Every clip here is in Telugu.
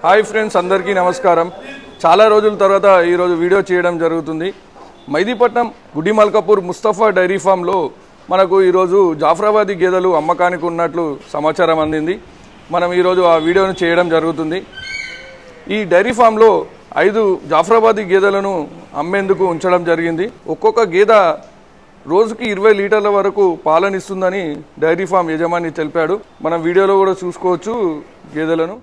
హాయ్ ఫ్రెండ్స్, అందరికీ నమస్కారం. చాలా రోజుల తర్వాత ఈరోజు వీడియో చేయడం జరుగుతుంది. మైదీపట్నం గుడి మల్కాపూర్ ముస్తఫా డైరీ ఫామ్లో మనకు ఈరోజు జాఫ్రాబాదీ గేదెలు అమ్మకానికి ఉన్నట్లు సమాచారం అందింది. మనం ఈరోజు ఆ వీడియోను చేయడం జరుగుతుంది. ఈ డైరీ ఫామ్లో 5 జాఫ్రాబాదీ గేదెలను అమ్మేందుకు ఉంచడం జరిగింది. ఒక్కొక్క గేదె రోజుకి 20 లీటర్ల వరకు పాలనిస్తుందని డైరీ ఫామ్ యజమాని తెలిపాడు. మనం వీడియోలో కూడా చూసుకోవచ్చు గేదెలను.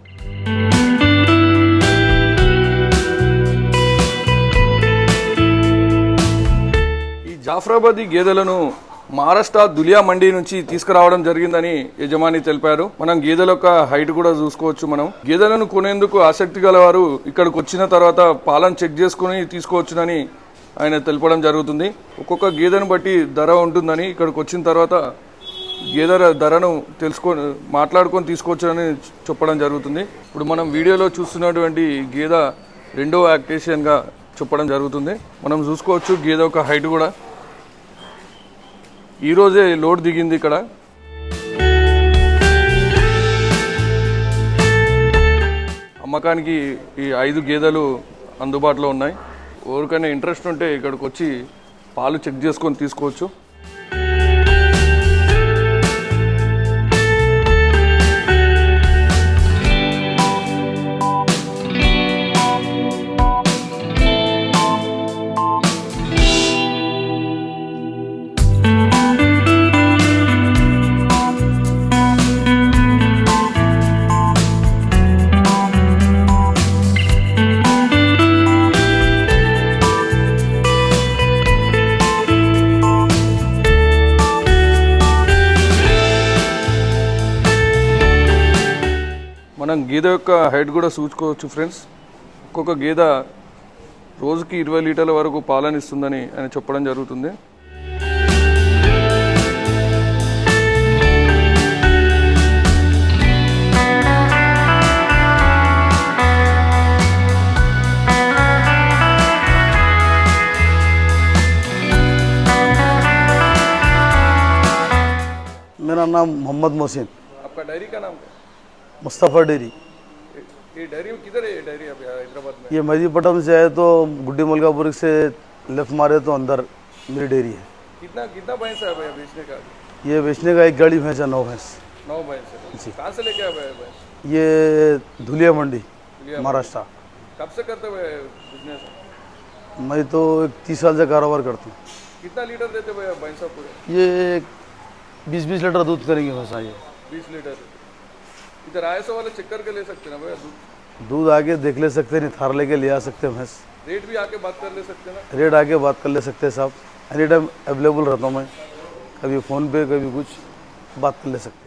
ఈ జాఫ్రాబాదీ గేదెలను మహారాష్ట్ర దులియా మండీ నుంచి తీసుకురావడం జరిగిందని యజమాని తెలిపారు. మనం గేదెల యొక్క హైట్ కూడా చూసుకోవచ్చు. మనం గేదెలను కొనేందుకు ఆసక్తి గలవారు ఇక్కడికి వచ్చిన తర్వాత పాలను చెక్ చేసుకుని తీసుకోవచ్చునని ఆయన తెలపడం జరుగుతుంది. ఒక్కొక్క గేదెను బట్టి ధర ఉంటుందని ఇక్కడికి వచ్చిన తర్వాత గేదెల ధరను మాట్లాడుకొని తీసుకోవచ్చునని చెప్పడం జరుగుతుంది. ఇప్పుడు మనం వీడియోలో చూస్తున్నటువంటి గేదె 2వ యాక్టేషన్గా చెప్పడం జరుగుతుంది. మనం చూసుకోవచ్చు గేదె యొక్క హైట్ కూడా. ఈరోజే లోడ్ దిగింది ఇక్కడ. అమ్మకానికి ఈ 5 గేదెలు అందుబాటులో ఉన్నాయి. ఎవరికైనా ఇంట్రెస్ట్ ఉంటే ఇక్కడికి వచ్చి పాలు చెక్ చేసుకొని తీసుకోవచ్చు. మనం గేదె యొక్క హైట్ కూడా చూసుకోవచ్చు ఫ్రెండ్స్. ఒక్కొక్క గేదె రోజుకి 20 లీటర్ల వరకు పాలనిస్తుందని ఆయన చెప్పడం జరుగుతుంది. मेरा नाम मोहम्मद मोहसिन। आपका डायरी का नाम क्या? मुस्तफ़ा डेयरी। ये डायरी किधर है? ये डायरी अभी हैदराबाद में? ये मैदीपट्टनम से है तो गुड्डी मलकापुर से लेफ्ट मारे तो अंदर मेरी डेयरी है। कितना भैंस है भैया बेचने का? ये बेचने का 1 गाड़ी भैंस है, 9 भैंस। 9 भैंस है। कहाँ से लेके आए भैंस? ये धुलिया मंडी महाराष्ट्र। कब से करते हुए बिजनेस? मैं तो 30 साल से कारोबार करता हूँ। कितना लीटर देते भैया भैंस पूरे? ये 20-20 लीटर दूध करेंगे भैंसा। ये 20 लीटर। इधर आए सो वाले चेक करके ले सकते ना भैया दूध आके देख ले सकते, नहीं थार लेके ले आ सकते भैंस। रेट भी आके बात कर ले सकते ना? रेट आके बात कर ले सकते साहब। एनी टाइम अवेलेबल रहता हूँ मैं, कभी फ़ोन पे कभी कुछ बात कर ले सकते।